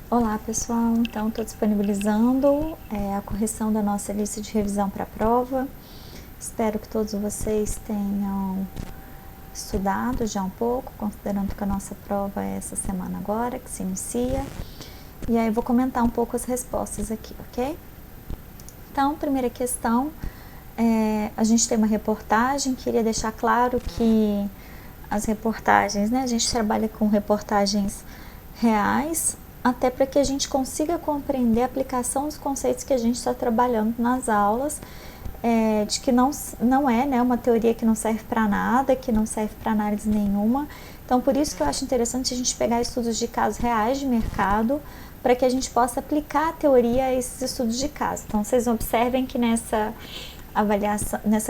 Olá pessoal, então estou disponibilizando a correção da nossa lista de revisão para a prova. Espero que todos vocês tenham estudado já um pouco, considerando que a nossa prova é essa semana agora, que se inicia. E aí eu vou comentar um pouco as respostas aqui, ok? Então, primeira questão, a gente tem uma reportagem, queria deixar claro que as reportagens, né, a gente trabalha com reportagens reais, até para que a gente consiga compreender a aplicação dos conceitos que a gente está trabalhando nas aulas, de que não é, né, uma teoria que não serve para nada, que não serve para análise nenhuma. Então, por isso que eu acho interessante a gente pegar estudos de casos reais de mercado, para que a gente possa aplicar a teoria a esses estudos de caso. Então, vocês observem que nessa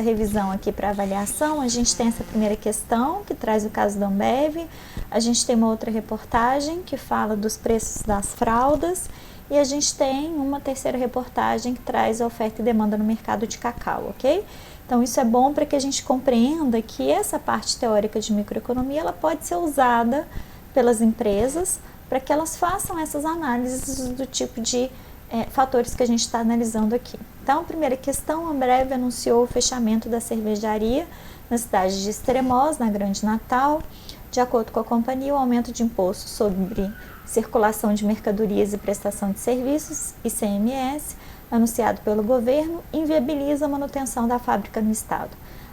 revisão aqui para avaliação, a gente tem essa primeira questão, que traz o caso da Ambev, a gente tem uma outra reportagem que fala dos preços das fraldas, e a gente tem uma terceira reportagem que traz a oferta e demanda no mercado de cacau, ok? Então, isso é bom para que a gente compreenda que essa parte teórica de microeconomia, ela pode ser usada pelas empresas para que elas façam essas análises do tipo de fatores que a gente está analisando aqui. Então, primeira questão, a Ambev anunciou o fechamento da cervejaria na cidade de Extremoz, na Grande Natal. De acordo com a companhia, o aumento de imposto sobre circulação de mercadorias e prestação de serviços, ICMS, anunciado pelo governo, inviabiliza a manutenção da fábrica no estado.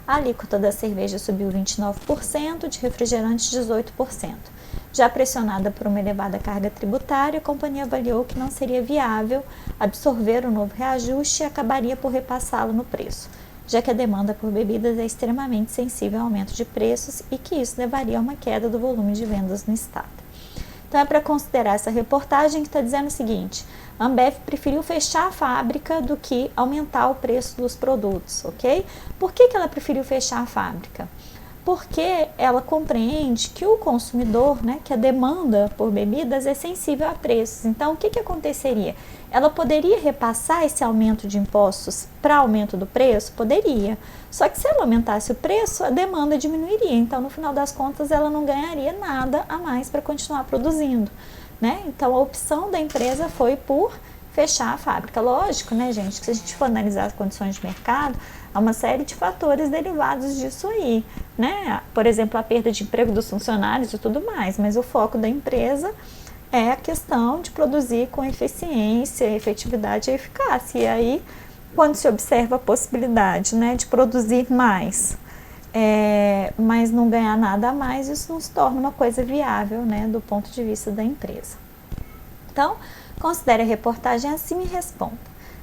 A alíquota da cerveja subiu 29%, de refrigerantes 18%. Já pressionada por uma elevada carga tributária, a companhia avaliou que não seria viável absorver o novo reajuste e acabaria por repassá-lo no preço, já que a demanda por bebidas é extremamente sensível ao aumento de preços e que isso levaria a uma queda do volume de vendas no estado. Então é para considerar essa reportagem que está dizendo o seguinte: a Ambev preferiu fechar a fábrica do que aumentar o preço dos produtos, ok? Por que ela preferiu fechar a fábrica? Porque ela compreende que o consumidor, né, que a demanda por bebidas é sensível a preços. Então, o que aconteceria? Ela poderia repassar esse aumento de impostos para aumento do preço? Poderia. Só que se ela aumentasse o preço, a demanda diminuiria. Então, no final das contas, ela não ganharia nada a mais para continuar produzindo, né? Então, a opção da empresa foi por fechar a fábrica. Lógico, né, gente, que se a gente for analisar as condições de mercado, há uma série de fatores derivados disso aí, né? Por exemplo, a perda de emprego dos funcionários e tudo mais, mas o foco da empresa é a questão de produzir com eficiência, efetividade e eficácia. E aí, quando se observa a possibilidade, né, de produzir mais, mas não ganhar nada a mais, isso não se torna uma coisa viável, né, do ponto de vista da empresa. Então, considere a reportagem assim e responda: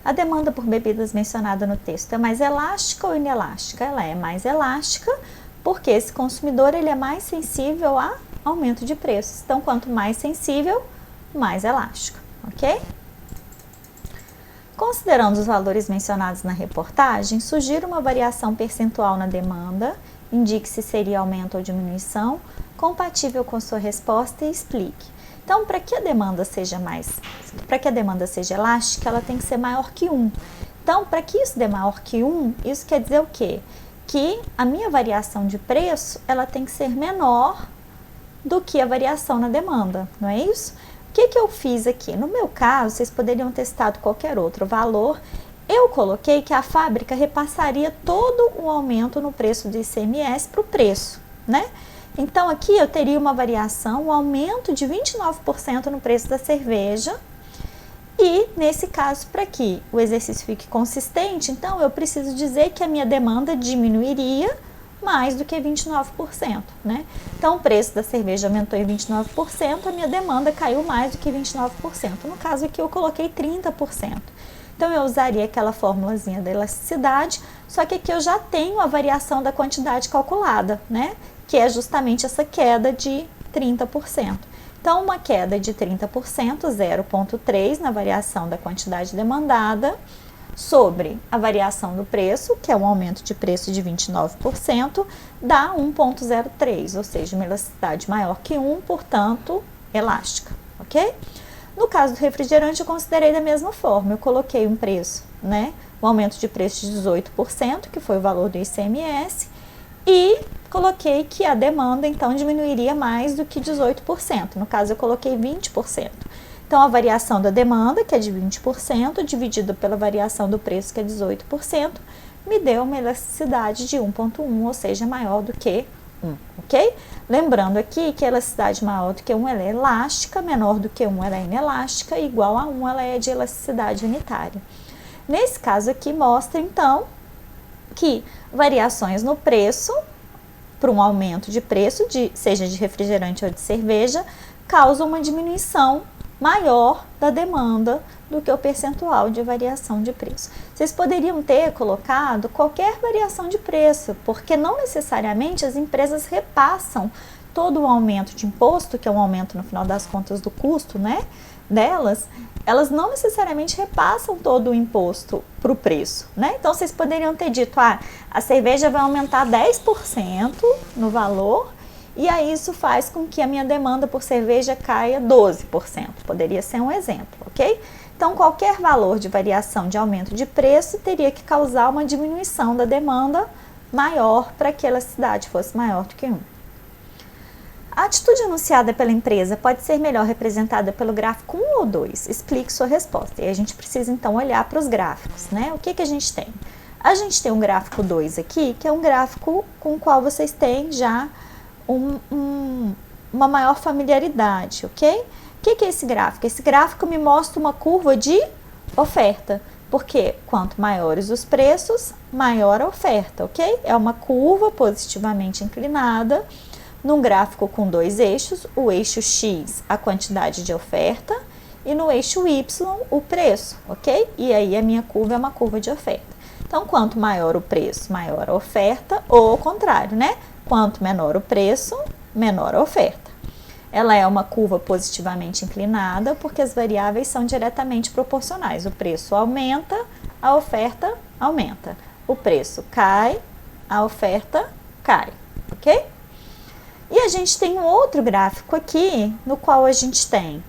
a demanda por bebidas mencionada no texto é mais elástica ou inelástica? Ela é mais elástica porque esse consumidor ele é mais sensível a aumento de preços. Então, quanto mais sensível, mais elástico, ok? Considerando os valores mencionados na reportagem, sugira uma variação percentual na demanda, indique se seria aumento ou diminuição, compatível com sua resposta e explique. Então, para que a demanda seja elástica, ela tem que ser maior que 1. Então, para que isso dê maior que 1, isso quer dizer o quê? Que a minha variação de preço, ela tem que ser menor do que a variação na demanda, não é isso? O que eu fiz aqui? No meu caso, vocês poderiam ter testado qualquer outro valor. Eu coloquei que a fábrica repassaria todo o aumento no preço do ICMS para o preço, né? Então, aqui eu teria uma variação, um aumento de 29% no preço da cerveja. E, nesse caso, para que o exercício fique consistente, então eu preciso dizer que a minha demanda diminuiria mais do que 29%, né? Então, o preço da cerveja aumentou em 29%, a minha demanda caiu mais do que 29%. No caso aqui, eu coloquei 30%. Então, eu usaria aquela formulazinha da elasticidade, só que aqui eu já tenho a variação da quantidade calculada, né? Que é justamente essa queda de 30%. Então, uma queda de 30%, 0,3 na variação da quantidade demandada, sobre a variação do preço, que é um aumento de preço de 29%, dá 1,03, ou seja, uma elasticidade maior que 1, portanto, elástica, ok? No caso do refrigerante, eu considerei da mesma forma, eu coloquei um preço, né, um aumento de preço de 18%, que foi o valor do ICMS, e coloquei que a demanda, então, diminuiria mais do que 18%. No caso, eu coloquei 20%. Então, a variação da demanda, que é de 20%, dividido pela variação do preço, que é 18%, me deu uma elasticidade de 1,1, ou seja, maior do que 1, ok? Lembrando aqui que a elasticidade maior do que 1 ela é elástica, menor do que 1 ela é inelástica, e igual a 1 ela é de elasticidade unitária. Nesse caso aqui, mostra então que variações no preço, para um aumento de preço, seja de refrigerante ou de cerveja, causam uma diminuição maior da demanda do que o percentual de variação de preço. Vocês poderiam ter colocado qualquer variação de preço, porque não necessariamente as empresas repassam todo o aumento de imposto, que é um aumento no final das contas do custo, né, delas, elas não necessariamente repassam todo o imposto para o preço, né? Então vocês poderiam ter dito, a cerveja vai aumentar 10% no valor, e aí isso faz com que a minha demanda por cerveja caia 12%. Poderia ser um exemplo, ok? Então, qualquer valor de variação de aumento de preço teria que causar uma diminuição da demanda maior para que a elasticidade fosse maior do que 1. A atitude anunciada pela empresa pode ser melhor representada pelo gráfico 1 ou 2? Explique sua resposta. E a gente precisa, então, olhar para os gráficos, né? O que a gente tem? A gente tem um gráfico 2 aqui, que é um gráfico com o qual vocês têm já uma maior familiaridade, ok? O que é esse gráfico? Esse gráfico me mostra uma curva de oferta, porque quanto maiores os preços, maior a oferta, ok? É uma curva positivamente inclinada, num gráfico com dois eixos, o eixo X, a quantidade de oferta, e no eixo Y, o preço, ok? E aí a minha curva é uma curva de oferta. Então, quanto maior o preço, maior a oferta, ou ao contrário, né? Quanto menor o preço, menor a oferta. Ela é uma curva positivamente inclinada porque as variáveis são diretamente proporcionais. O preço aumenta, a oferta aumenta. O preço cai, a oferta cai, ok? E a gente tem um outro gráfico aqui, no qual a gente tem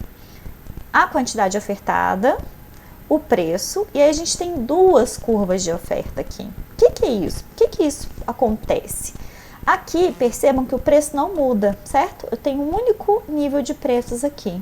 a quantidade ofertada, o preço, e aí a gente tem duas curvas de oferta aqui. O que é isso? Por que isso acontece? Aqui, percebam que o preço não muda, certo? Eu tenho um único nível de preços aqui.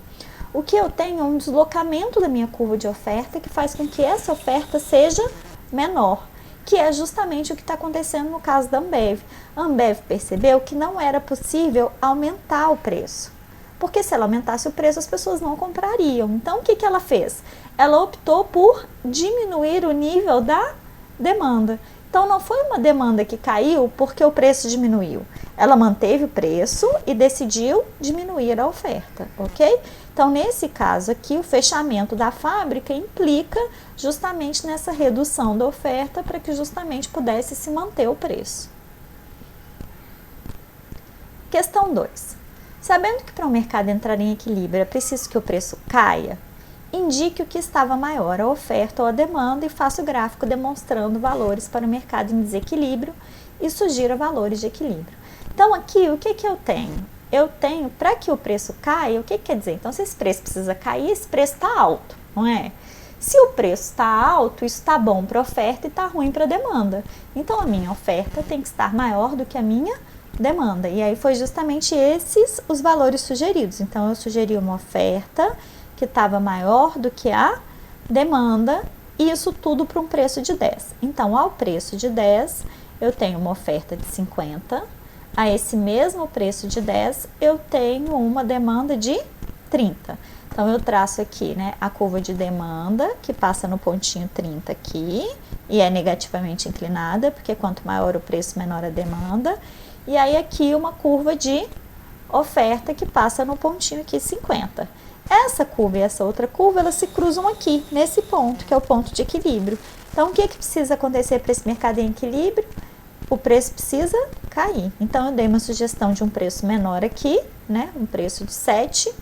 O que eu tenho é um deslocamento da minha curva de oferta que faz com que essa oferta seja menor, que é justamente o que está acontecendo no caso da Ambev. A Ambev percebeu que não era possível aumentar o preço, porque se ela aumentasse o preço, as pessoas não comprariam. Então, o que ela fez? Ela optou por diminuir o nível da demanda. Então, não foi uma demanda que caiu porque o preço diminuiu. Ela manteve o preço e decidiu diminuir a oferta, ok? Então, nesse caso aqui, o fechamento da fábrica implica justamente nessa redução da oferta para que justamente pudesse se manter o preço. Questão 2. Sabendo que para o mercado entrar em equilíbrio é preciso que o preço caia, indique o que estava maior, a oferta ou a demanda, e faça o gráfico demonstrando valores para o mercado em desequilíbrio e sugira valores de equilíbrio. Então, aqui, o que eu tenho? Eu tenho, para que o preço caia, o que quer dizer? Então, se esse preço precisa cair, esse preço está alto, não é? Se o preço está alto, isso está bom para a oferta e está ruim para a demanda. Então, a minha oferta tem que estar maior do que a minha demanda. E aí, foi justamente esses os valores sugeridos. Então, eu sugeri uma oferta que estava maior do que a demanda, e isso tudo para um preço de 10. Então, ao preço de 10, eu tenho uma oferta de 50, a esse mesmo preço de 10, eu tenho uma demanda de 30. Então, eu traço aqui, né, a curva de demanda, que passa no pontinho 30 aqui, e é negativamente inclinada, porque quanto maior o preço, menor a demanda. E aí, aqui, uma curva de oferta, que passa no pontinho aqui 50. Essa curva e essa outra curva, elas se cruzam aqui, nesse ponto, que é o ponto de equilíbrio. Então, o que precisa acontecer para esse mercado em equilíbrio? O preço precisa cair. Então, eu dei uma sugestão de um preço menor aqui, né? Um preço de 7.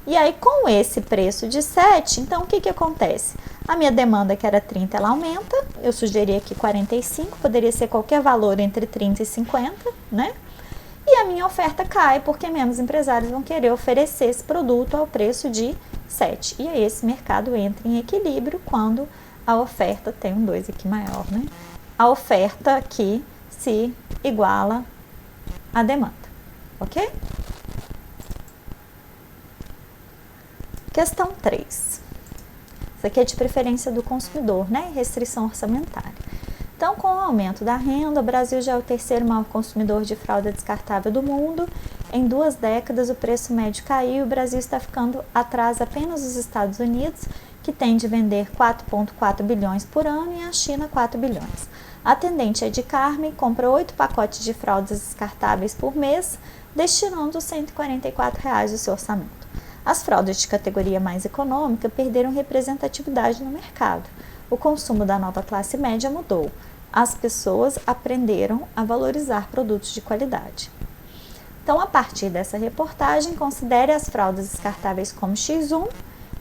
E aí, com esse preço de 7, então, o que acontece? A minha demanda, que era 30, ela aumenta. Eu sugeri aqui 45, poderia ser qualquer valor entre 30 e 50, né? E a minha oferta cai, porque menos empresários vão querer oferecer esse produto ao preço de 7. E aí esse mercado entra em equilíbrio quando a oferta tem um 2 aqui maior, né? A oferta aqui se iguala à demanda, ok? Questão 3. Isso aqui é de preferência do consumidor, né? Restrição orçamentária. Então, com o aumento da renda, o Brasil já é o terceiro maior consumidor de fralda descartável do mundo. Em 2 décadas, o preço médio caiu e o Brasil está ficando atrás apenas dos Estados Unidos, que tem de vender 4,4 bilhões por ano, e a China 4 bilhões. A atendente Ed Carmen compra 8 pacotes de fraldas descartáveis por mês, destinando R$ 144 do seu orçamento. As fraldas de categoria mais econômica perderam representatividade no mercado. O consumo da nova classe média mudou. As pessoas aprenderam a valorizar produtos de qualidade. Então, a partir dessa reportagem, considere as fraldas descartáveis como X1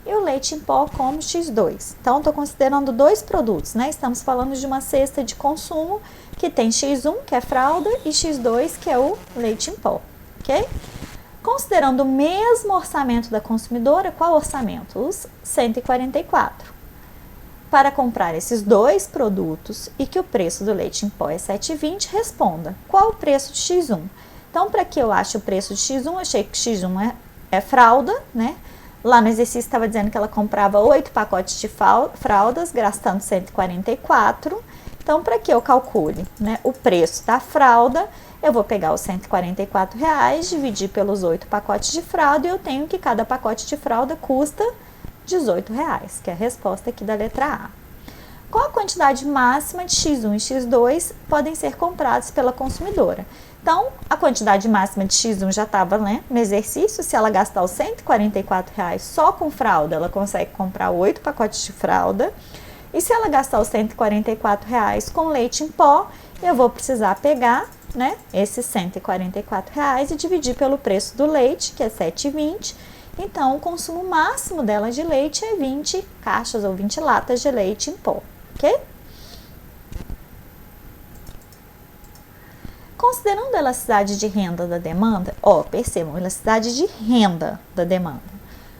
e o leite em pó como X2. Então, estou considerando 2 produtos, né? Estamos falando de uma cesta de consumo que tem X1, que é fralda, e X2, que é o leite em pó, ok? Considerando o mesmo orçamento da consumidora, qual orçamento? Os 144. Para comprar esses 2 produtos e que o preço do leite em pó é 7,20, responda, qual o preço de X1? Então, para que eu ache o preço de X1, eu achei que X1 é fralda, né? Lá no exercício estava dizendo que ela comprava 8 pacotes de fraldas, gastando 144. Então, para que eu calcule, né, o preço da fralda, eu vou pegar os R$ 144, dividir pelos 8 pacotes de fralda, e eu tenho que cada pacote de fralda custa R$ 18, que é a resposta aqui da letra A. Qual a quantidade máxima de X1 e X2 podem ser comprados pela consumidora? Então, a quantidade máxima de X1 já estava, né, no exercício. Se ela gastar os R$ 144 só com fralda, ela consegue comprar 8 pacotes de fralda. E se ela gastar os R$ 144 com leite em pó, eu vou precisar pegar, né, esses R$ 144 e dividir pelo preço do leite, que é R$ 7,20. Então, o consumo máximo dela de leite é 20 caixas ou 20 latas de leite em pó, ok? Considerando a elasticidade de renda da demanda, percebam, elasticidade de renda da demanda.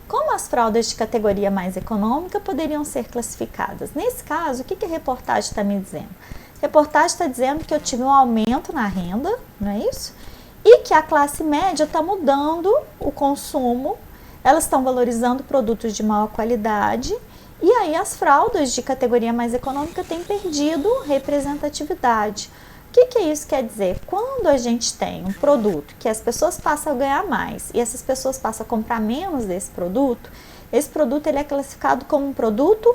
Como as fraldas de categoria mais econômica poderiam ser classificadas? Nesse caso, o que a reportagem está me dizendo? A reportagem está dizendo que eu tive um aumento na renda, não é isso? E que a classe média está mudando o consumo, elas estão valorizando produtos de maior qualidade, e aí as fraldas de categoria mais econômica têm perdido representatividade. O que isso quer dizer? Quando a gente tem um produto que as pessoas passam a ganhar mais e essas pessoas passam a comprar menos desse produto, esse produto ele é classificado como um produto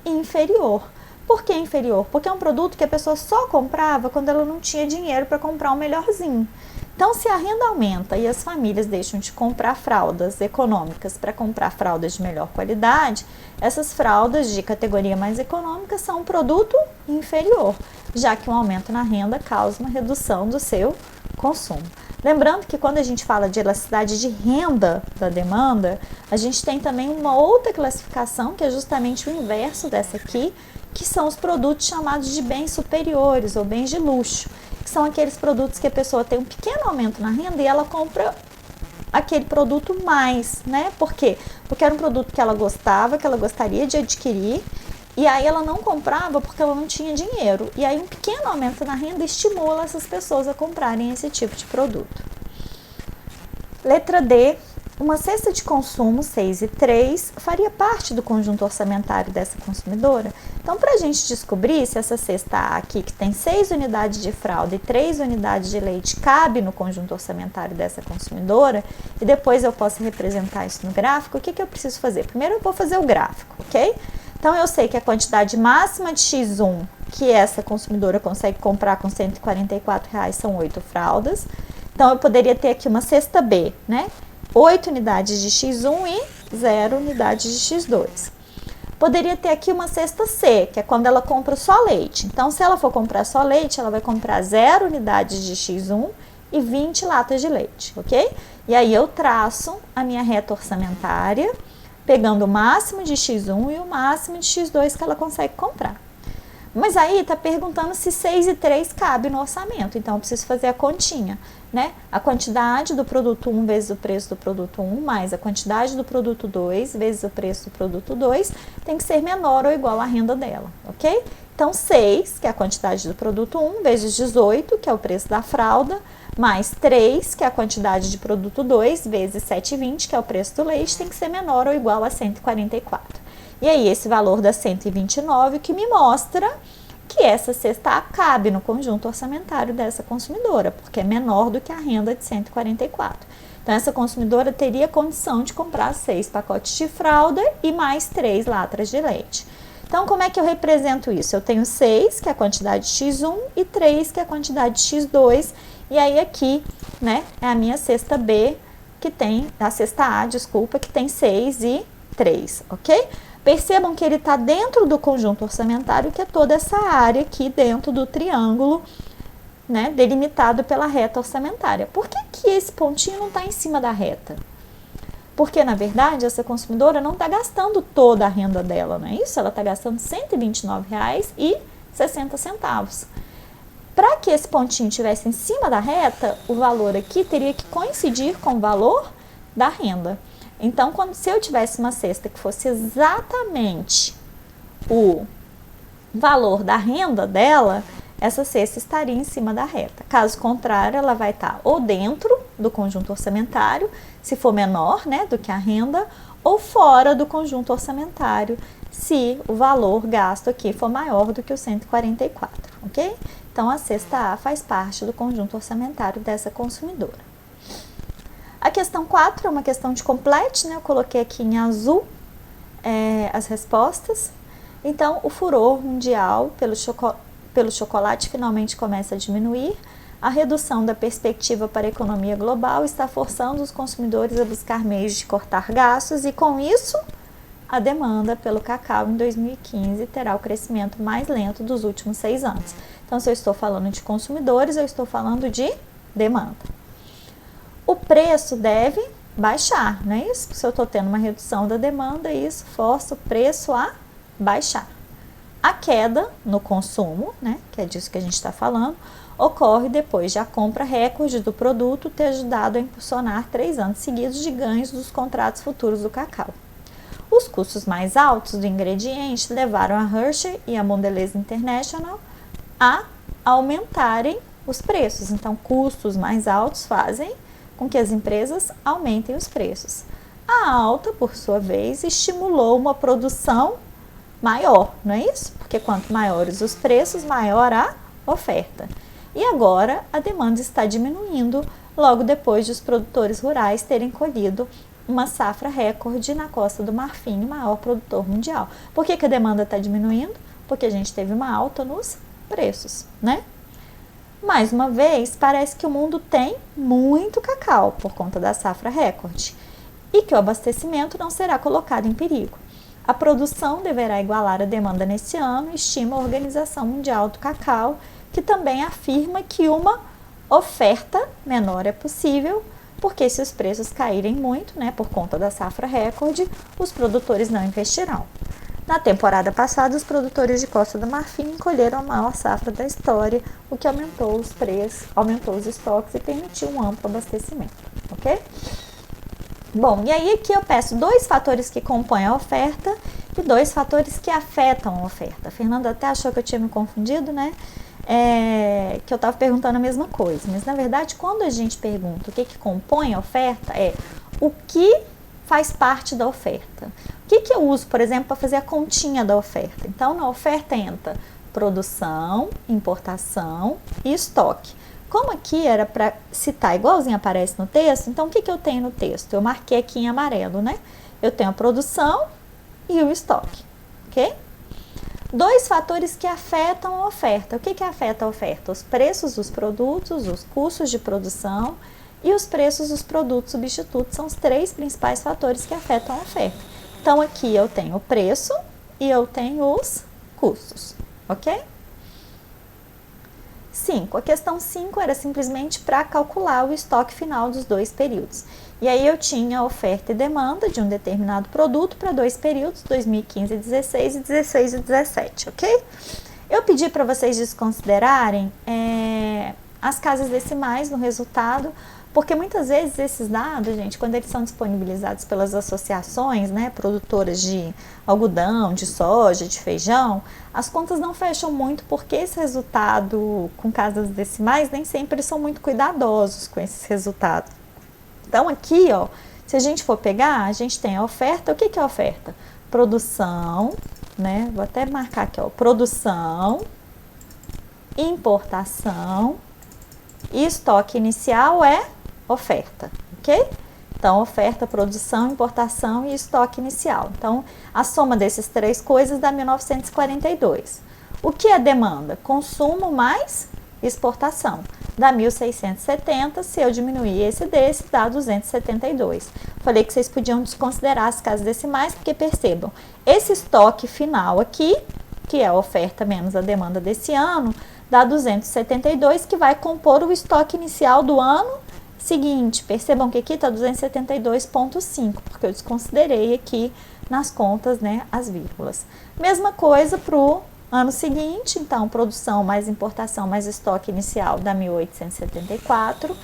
inferior. Por que inferior? Porque é um produto que a pessoa só comprava quando ela não tinha dinheiro para comprar um melhorzinho. Então, se a renda aumenta e as famílias deixam de comprar fraldas econômicas para comprar fraldas de melhor qualidade, essas fraldas de categoria mais econômica são um produto inferior, já que um aumento na renda causa uma redução do seu consumo. Lembrando que quando a gente fala de elasticidade de renda da demanda, a gente tem também uma outra classificação que é justamente o inverso dessa aqui, que são os produtos chamados de bens superiores ou bens de luxo, que são aqueles produtos que a pessoa tem um pequeno aumento na renda e ela compra aquele produto mais, né? Por quê? Porque era um produto que ela gostava, que ela gostaria de adquirir, e aí ela não comprava porque ela não tinha dinheiro. E aí um pequeno aumento na renda estimula essas pessoas a comprarem esse tipo de produto. Letra D. Uma cesta de consumo 6 e 3 faria parte do conjunto orçamentário dessa consumidora? Então, para a gente descobrir se essa cesta A aqui, que tem 6 unidades de fralda e 3 unidades de leite, cabe no conjunto orçamentário dessa consumidora, e depois eu posso representar isso no gráfico, o que eu preciso fazer? Primeiro eu vou fazer o gráfico, ok? Então, eu sei que a quantidade máxima de X1 que essa consumidora consegue comprar com R$ 144 são 8 fraldas. Então, eu poderia ter aqui uma cesta B, né? 8 unidades de X1 e 0 unidades de X2. Poderia ter aqui uma cesta C, que é quando ela compra só leite. Então, se ela for comprar só leite, ela vai comprar 0 unidades de X1 e 20 latas de leite, ok? E aí eu traço a minha reta orçamentária, pegando o máximo de X1 e o máximo de X2 que ela consegue comprar. Mas aí está perguntando se 6 e 3 cabe no orçamento, então eu preciso fazer a continha, né? A quantidade do produto 1 vezes o preço do produto 1, mais a quantidade do produto 2 vezes o preço do produto 2, tem que ser menor ou igual à renda dela, ok? Então 6, que é a quantidade do produto 1, vezes 18, que é o preço da fralda, mais 3, que é a quantidade de produto 2, vezes 7,20, que é o preço do leite, tem que ser menor ou igual a 144. E aí, esse valor dá 129, que me mostra que essa cesta A cabe no conjunto orçamentário dessa consumidora, porque é menor do que a renda de 144. Então, essa consumidora teria condição de comprar 6 pacotes de fralda e mais 3 latras de leite. Então, como é que eu represento isso? Eu tenho 6, que é a quantidade X1, e 3, que é a quantidade X2, e aí aqui, né, é a minha cesta B, que tem, a cesta A, desculpa, que tem 6 e 3, ok? Percebam que ele está dentro do conjunto orçamentário, que é toda essa área aqui dentro do triângulo, né, delimitado pela reta orçamentária. Por que esse pontinho não está em cima da reta? Porque, na verdade, essa consumidora não está gastando toda a renda dela, não é isso? Ela está gastando R$ 129,60. Para que esse pontinho estivesse em cima da reta, o valor aqui teria que coincidir com o valor da renda. Então, se eu tivesse uma cesta que fosse exatamente o valor da renda dela, essa cesta estaria em cima da reta. Caso contrário, ela vai estar ou dentro do conjunto orçamentário, se for menor, né, do que a renda, ou fora do conjunto orçamentário, se o valor gasto aqui for maior do que o 144, ok? Então, a cesta A faz parte do conjunto orçamentário dessa consumidora. A questão 4 é uma questão de complete, né? Eu coloquei aqui em azul as respostas. Então, o furor mundial pelo chocolate finalmente começa a diminuir. A redução da perspectiva para a economia global está forçando os consumidores a buscar meios de cortar gastos e, com isso, a demanda pelo cacau em 2015 terá o crescimento mais lento dos últimos 6 anos. Então, se eu estou falando de consumidores, eu estou falando de demanda. O preço deve baixar, não é isso? Se eu estou tendo uma redução da demanda, isso força o preço a baixar. A queda no consumo, né, que é disso que a gente está falando, ocorre depois de a compra recorde do produto ter ajudado a impulsionar 3 anos seguidos de ganhos dos contratos futuros do cacau. Os custos mais altos do ingrediente levaram a Hershey e a Mondelez International a aumentarem os preços. Então, custos mais altos fazem com que as empresas aumentem os preços. A alta, por sua vez, estimulou uma produção maior, não é isso? Porque quanto maiores os preços, maior a oferta. E agora a demanda está diminuindo logo depois de os produtores rurais terem colhido uma safra recorde na Costa do Marfim, o maior produtor mundial. Por que a demanda está diminuindo? Porque a gente teve uma alta nos preços, né? Mais uma vez, parece que o mundo tem muito cacau por conta da safra recorde e que o abastecimento não será colocado em perigo. A produção deverá igualar a demanda nesse ano, estima a Organização Mundial do Cacau, que também afirma que uma oferta menor é possível, porque se os preços caírem muito, né, por conta da safra recorde, os produtores não investirão. Na temporada passada, os produtores de Costa do Marfim colheram a maior safra da história, o que aumentou os preços, aumentou os estoques e permitiu um amplo abastecimento, ok? Bom, e aí aqui eu peço 2 fatores que compõem a oferta e 2 fatores que afetam a oferta. A Fernanda até achou que eu tinha me confundido, né? Que eu estava perguntando a mesma coisa, mas na verdade quando a gente pergunta o que compõe a oferta é o que faz parte da oferta. O que eu uso, por exemplo, para fazer a continha da oferta? Então, na oferta entra produção, importação e estoque. Como aqui era para citar igualzinho aparece no texto, então o que eu tenho no texto? Eu marquei aqui em amarelo, né? Eu tenho a produção e o estoque, ok? 2 fatores que afetam a oferta. O que afeta a oferta? Os preços dos produtos, os custos de produção e os preços dos produtos substitutos são os 3 principais fatores que afetam a oferta. Então, aqui eu tenho o preço e eu tenho os custos, ok? 5. A questão 5 era simplesmente para calcular o estoque final dos 2 períodos. E aí eu tinha oferta e demanda de um determinado produto para 2 períodos, 2015 e 16 e 16 e 17, ok? Eu pedi para vocês desconsiderarem as casas decimais no resultado, Porque muitas vezes esses dados, gente, quando eles são disponibilizados pelas associações, né, produtoras de algodão, de soja, de feijão, as contas não fecham muito porque esse resultado com casas decimais nem sempre são muito cuidadosos com esses resultados. Então aqui, ó, se a gente for pegar, a gente tem a oferta. O que é a oferta? Produção, né? Vou até marcar aqui, ó, produção, importação e estoque inicial é oferta, ok? Então, oferta, produção, importação e estoque inicial. Então, a soma dessas três coisas dá 1942. O que é demanda? Consumo mais exportação. Dá 1.670, se eu diminuir esse desse, dá 272. Falei que vocês podiam desconsiderar as casas decimais, porque percebam, esse estoque final aqui, que é a oferta menos a demanda desse ano, dá 272, que vai compor o estoque inicial do ano seguinte. Percebam que aqui está 272,5, porque eu desconsiderei aqui nas contas, né, as vírgulas. Mesma coisa para o ano seguinte, então, produção mais importação mais estoque inicial dá 1.874.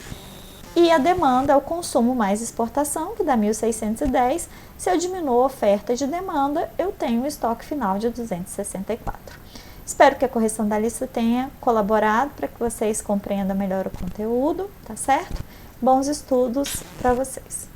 E a demanda é o consumo mais exportação, que dá 1.610. Se eu diminuo a oferta de demanda, eu tenho um estoque final de 264. Espero que a correção da lista tenha colaborado para que vocês compreendam melhor o conteúdo, tá certo? Bons estudos para vocês!